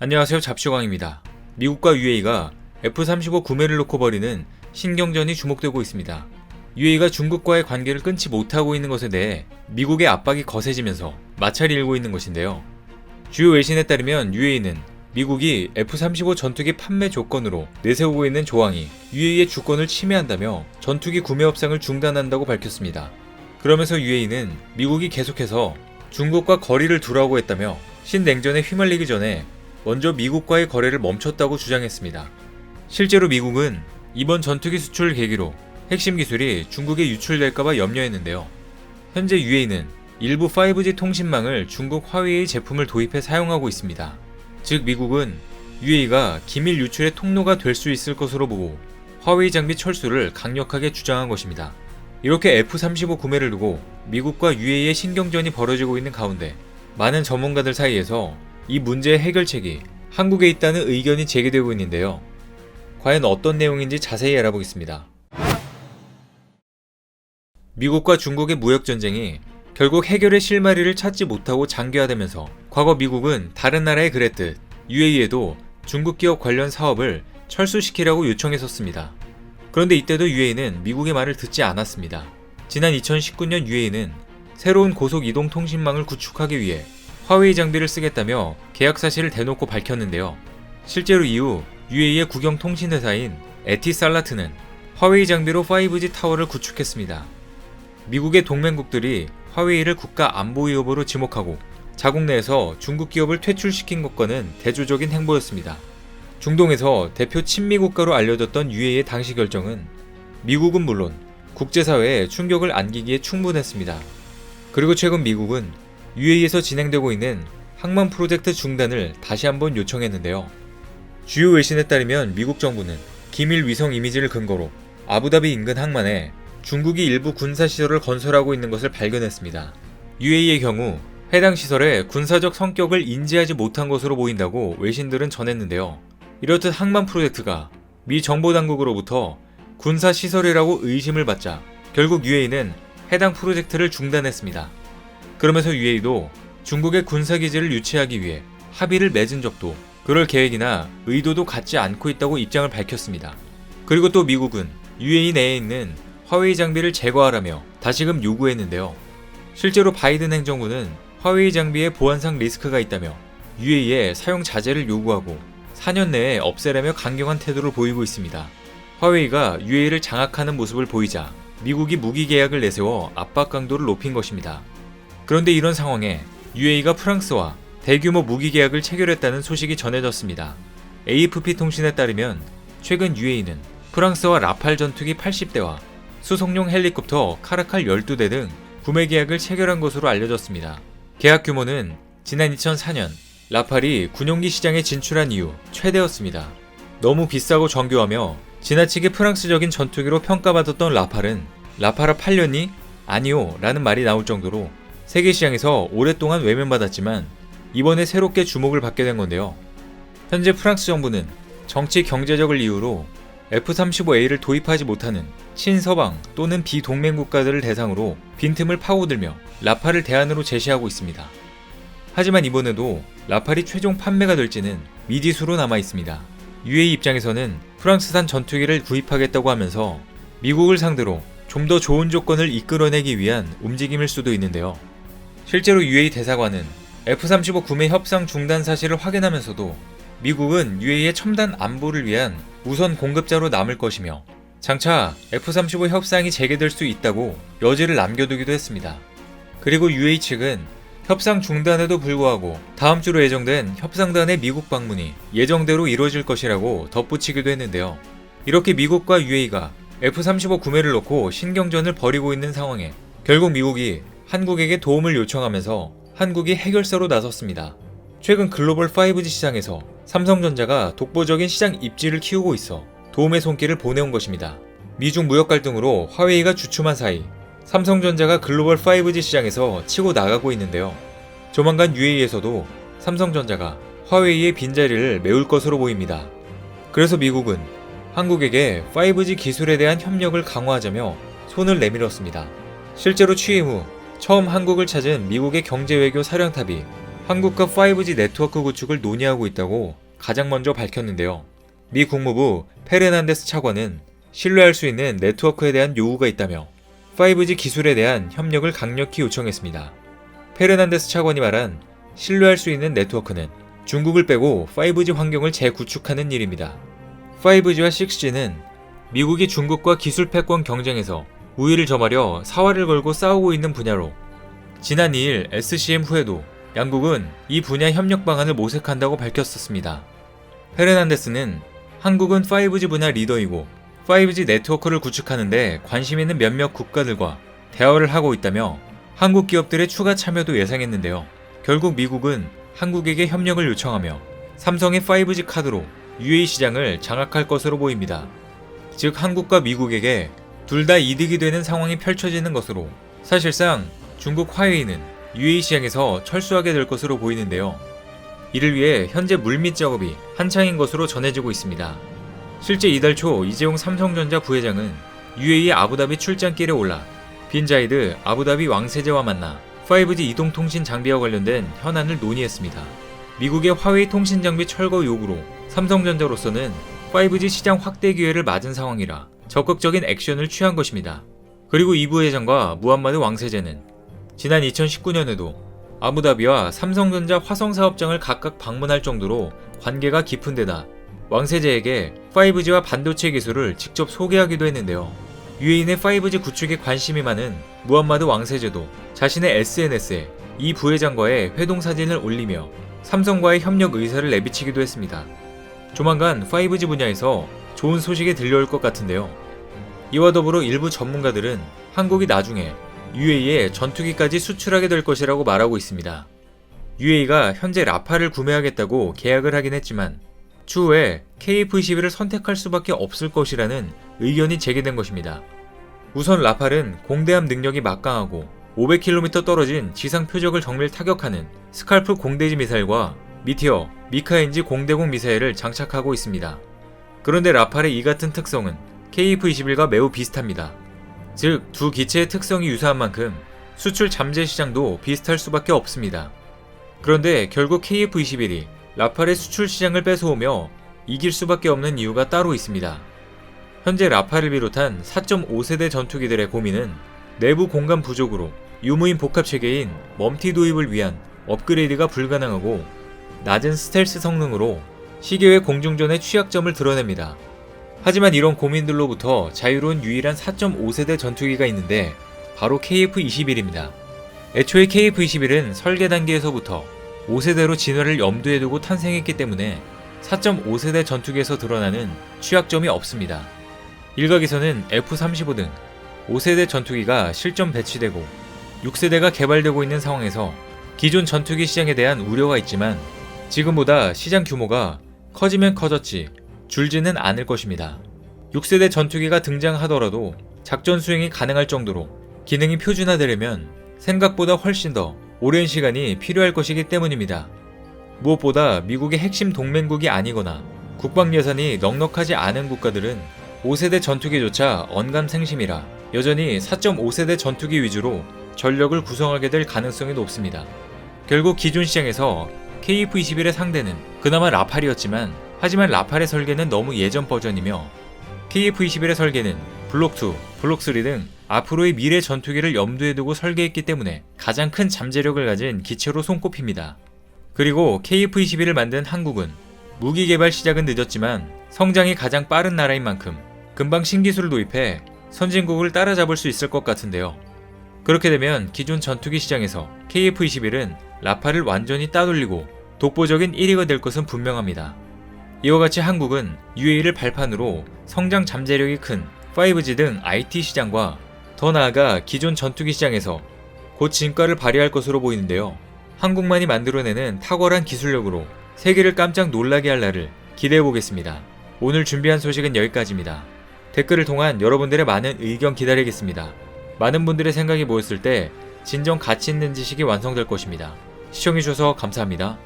안녕하세요. 잡시광입니다. 미국과 UAE가 F-35 구매를 놓고 벌이는 신경전이 주목되고 있습니다. UAE가 중국과의 관계를 끊지 못하고 있는 것에 대해 미국의 압박이 거세지면서 마찰이 일고 있는 것인데요. 주요 외신에 따르면 UAE는 미국이 F-35 전투기 판매 조건으로 내세우고 있는 조항이 UAE의 주권을 침해한다며 전투기 구매 협상을 중단한다고 밝혔습니다. 그러면서 UAE는 미국이 계속해서 중국과 거리를 두라고 했다며 신냉전에 휘말리기 전에 먼저 미국과의 거래를 멈췄다고 주장했습니다. 실제로 미국은 이번 전투기 수출을 계기로 핵심 기술이 중국에 유출될까봐 염려했는데요. 현재 UAE는 일부 5G 통신망을 중국 화웨이 제품을 도입해 사용하고 있습니다. 즉 미국은 UAE가 기밀 유출의 통로가 될 수 있을 것으로 보고 화웨이 장비 철수를 강력하게 주장한 것입니다. 이렇게 F-35 구매를 두고 미국과 UAE의 신경전이 벌어지고 있는 가운데 많은 전문가들 사이에서 이 문제의 해결책이 한국에 있다는 의견이 제기되고 있는데요. 과연 어떤 내용인지 자세히 알아보겠습니다. 미국과 중국의 무역전쟁이 결국 해결의 실마리를 찾지 못하고 장기화되면서 과거 미국은 다른 나라에 그랬듯 UAE에도 중국 기업 관련 사업을 철수시키라고 요청했었습니다. 그런데 이때도 UAE는 미국의 말을 듣지 않았습니다. 지난 2019년 UAE는 새로운 고속 이동 통신망을 구축하기 위해 화웨이 장비를 쓰겠다며 계약 사실을 대놓고 밝혔는데요. 실제로 이후 UAE의 국영 통신회사인 에티살라트는 화웨이 장비로 5G 타워를 구축했습니다. 미국의 동맹국들이 화웨이를 국가 안보 위협으로 지목하고 자국 내에서 중국 기업을 퇴출시킨 것과는 대조적인 행보였습니다. 중동에서 대표 친미 국가로 알려졌던 UAE의 당시 결정은 미국은 물론 국제사회에 충격을 안기기에 충분했습니다. 그리고 최근 미국은 UAE에서 진행되고 있는 항만 프로젝트 중단을 다시 한번 요청했는데요. 주요 외신에 따르면 미국 정부는 기밀 위성 이미지를 근거로 아부다비 인근 항만에 중국이 일부 군사시설을 건설하고 있는 것을 발견했습니다. UAE의 경우 해당 시설의 군사적 성격을 인지하지 못한 것으로 보인다고 외신들은 전했는데요. 이렇듯 항만 프로젝트가 미 정보당국으로부터 군사시설이라고 의심을 받자 결국 UAE는 해당 프로젝트를 중단했습니다. 그러면서 UAE도 중국의 군사기지를 유치하기 위해 합의를 맺은 적도 그럴 계획이나 의도도 갖지 않고 있다고 입장을 밝혔습니다. 그리고 또 미국은 UAE 내에 있는 화웨이 장비를 제거하라며 다시금 요구했는데요. 실제로 바이든 행정부는 화웨이 장비에 보안상 리스크가 있다며 UAE에 사용 자제를 요구하고 4년 내에 없애라며 강경한 태도를 보이고 있습니다. 화웨이가 UAE를 장악하는 모습을 보이자 미국이 무기 계약을 내세워 압박 강도를 높인 것입니다. 그런데 이런 상황에 UAE가 프랑스와 대규모 무기 계약을 체결했다는 소식이 전해졌습니다. AFP 통신에 따르면 최근 UAE는 프랑스와 라팔 전투기 80대와 수송용 헬리콥터 카라칼 12대 등 구매 계약을 체결한 것으로 알려졌습니다. 계약 규모는 지난 2004년 라팔이 군용기 시장에 진출한 이후 최대였습니다. 너무 비싸고 정교하며 지나치게 프랑스적인 전투기로 평가받았던 라팔은 라팔아 팔렸니? 아니요 라는 말이 나올 정도로 세계 시장에서 오랫동안 외면받았지만 이번에 새롭게 주목을 받게 된 건데요. 현재 프랑스 정부는 정치 경제적을 이유로 F-35A를 도입하지 못하는 친서방 또는 비동맹 국가들을 대상으로 빈틈을 파고들며 라팔을 대안으로 제시하고 있습니다. 하지만 이번에도 라팔이 최종 판매가 될지는 미지수로 남아 있습니다. UAE 입장에서는 프랑스산 전투기를 구입하겠다고 하면서 미국을 상대로 좀 더 좋은 조건을 이끌어내기 위한 움직임일 수도 있는데요. 실제로 UAE 대사관은 F-35 구매 협상 중단 사실을 확인하면서도 미국은 UAE의 첨단 안보를 위한 우선 공급자로 남을 것이며 장차 F-35 협상이 재개될 수 있다고 여지를 남겨두기도 했습니다. 그리고 UAE 측은 협상 중단에도 불구하고 다음 주로 예정된 협상단의 미국 방문이 예정대로 이루어질 것이라고 덧붙이기도 했는데요. 이렇게 미국과 UAE가 F-35 구매를 놓고 신경전을 벌이고 있는 상황에 결국 미국이 한국에게 도움을 요청하면서 한국이 해결사로 나섰습니다. 최근 글로벌 5G 시장에서 삼성전자가 독보적인 시장 입지를 키우고 있어 도움의 손길을 보내온 것입니다. 미중 무역 갈등으로 화웨이가 주춤한 사이 삼성전자가 글로벌 5G 시장에서 치고 나가고 있는데요. 조만간 UAE에서도 삼성전자가 화웨이의 빈자리를 메울 것으로 보입니다. 그래서 미국은 한국에게 5G 기술에 대한 협력을 강화하자며 손을 내밀었습니다. 실제로 취임 후 처음 한국을 찾은 미국의 경제외교 사령탑이 한국과 5G 네트워크 구축을 논의하고 있다고 가장 먼저 밝혔는데요. 미 국무부 페르난데스 차관은 신뢰할 수 있는 네트워크에 대한 요구가 있다며 5G 기술에 대한 협력을 강력히 요청했습니다. 페르난데스 차관이 말한 신뢰할 수 있는 네트워크는 중국을 빼고 5G 환경을 재구축하는 일입니다. 5G와 6G는 미국이 중국과 기술 패권 경쟁에서 우위를 점하려 사활을 걸고 싸우고 있는 분야로 지난 2일 SCM 후에도 양국은 이 분야 협력 방안을 모색한다고 밝혔었습니다. 페르난데스는 한국은 5G 분야 리더이고 5G 네트워크를 구축하는데 관심 있는 몇몇 국가들과 대화를 하고 있다며 한국 기업들의 추가 참여도 예상했는데요. 결국 미국은 한국에게 협력을 요청하며 삼성의 5G 카드로 UAE 시장을 장악할 것으로 보입니다. 즉 한국과 미국에게 둘 다 이득이 되는 상황이 펼쳐지는 것으로 사실상 중국 화웨이는 UAE 시장에서 철수하게 될 것으로 보이는데요. 이를 위해 현재 물밑 작업이 한창인 것으로 전해지고 있습니다. 실제 이달 초 이재용 삼성전자 부회장은 UAE 아부다비 출장길에 올라 빈 자이드 아부다비 왕세제와 만나 5G 이동통신 장비와 관련된 현안을 논의했습니다. 미국의 화웨이 통신 장비 철거 요구로 삼성전자로서는 5G 시장 확대 기회를 맞은 상황이라 적극적인 액션을 취한 것입니다. 그리고 이 부회장과 무함마드 왕세제는 지난 2019년에도 아부다비와 삼성전자 화성사업장을 각각 방문할 정도로 관계가 깊은 데다 왕세제에게 5G와 반도체 기술을 직접 소개하기도 했는데요. UAE의 5G 구축에 관심이 많은 무함마드 왕세제도 자신의 SNS에 이 부회장과의 회동사진을 올리며 삼성과의 협력 의사를 내비치기도 했습니다. 조만간 5G 분야에서 좋은 소식이 들려올 것 같은데요. 이와 더불어 일부 전문가들은 한국이 나중에 UAE에 전투기까지 수출하게 될 것이라고 말하고 있습니다. UAE가 현재 라팔을 구매하겠다고 계약을 하긴 했지만 추후에 KF-21을 선택할 수밖에 없을 것이라는 의견이 제기된 것입니다. 우선 라팔은 공대함 능력이 막강하고 500km 떨어진 지상 표적을 정밀 타격하는 스칼프 공대지 미사일과 미티어, 미카엔지 공대공 미사일을 장착하고 있습니다. 그런데 라팔의 이 같은 특성은 KF-21과 매우 비슷합니다. 즉, 두 기체의 특성이 유사한 만큼 수출 잠재 시장도 비슷할 수밖에 없습니다. 그런데 결국 KF-21이 라팔의 수출 시장을 뺏어오며 이길 수밖에 없는 이유가 따로 있습니다. 현재 라팔을 비롯한 4.5세대 전투기들의 고민은 내부 공간 부족으로 유무인 복합 체계인 멈티 도입을 위한 업그레이드가 불가능하고 낮은 스텔스 성능으로 시계외 공중전의 취약점을 드러냅니다. 하지만 이런 고민들로부터 자유로운 유일한 4.5세대 전투기가 있는데 바로 KF-21입니다. 애초에 KF-21은 설계 단계에서부터 5세대로 진화를 염두에 두고 탄생했기 때문에 4.5세대 전투기에서 드러나는 취약점이 없습니다. 일각에서는 F-35 등 5세대 전투기가 실전 배치되고 6세대가 개발되고 있는 상황에서 기존 전투기 시장에 대한 우려가 있지만 지금보다 시장 규모가 커지면 커졌지 줄지는 않을 것입니다. 6세대 전투기가 등장하더라도 작전 수행이 가능할 정도로 기능이 표준화되려면 생각보다 훨씬 더 오랜 시간이 필요할 것이기 때문입니다. 무엇보다 미국의 핵심 동맹국이 아니거나 국방 예산이 넉넉하지 않은 국가들은 5세대 전투기조차 언감생심이라 여전히 4.5세대 전투기 위주로 전력을 구성하게 될 가능성이 높습니다. 결국 기존 시장에서 KF-21의 상대는 그나마 라팔이었지만 하지만 라팔의 설계는 너무 예전 버전이며 KF-21의 설계는 블록2, 블록3 등 앞으로의 미래 전투기를 염두에 두고 설계했기 때문에 가장 큰 잠재력을 가진 기체로 손꼽힙니다. 그리고 KF-21을 만든 한국은 무기 개발 시작은 늦었지만 성장이 가장 빠른 나라인 만큼 금방 신기술을 도입해 선진국을 따라잡을 수 있을 것 같은데요. 그렇게 되면 기존 전투기 시장에서 KF-21은 라팔을 완전히 따돌리고 독보적인 1위가 될 것은 분명합니다. 이와 같이 한국은 UAE를 발판으로 성장 잠재력이 큰 5G 등 IT 시장과 더 나아가 기존 전투기 시장에서 곧 진가를 발휘할 것으로 보이는데요. 한국만이 만들어내는 탁월한 기술력으로 세계를 깜짝 놀라게 할 날을 기대해보겠습니다. 오늘 준비한 소식은 여기까지입니다. 댓글을 통한 여러분들의 많은 의견 기다리겠습니다. 많은 분들의 생각이 모였을 때 진정 가치 있는 지식이 완성될 것입니다. 시청해주셔서 감사합니다.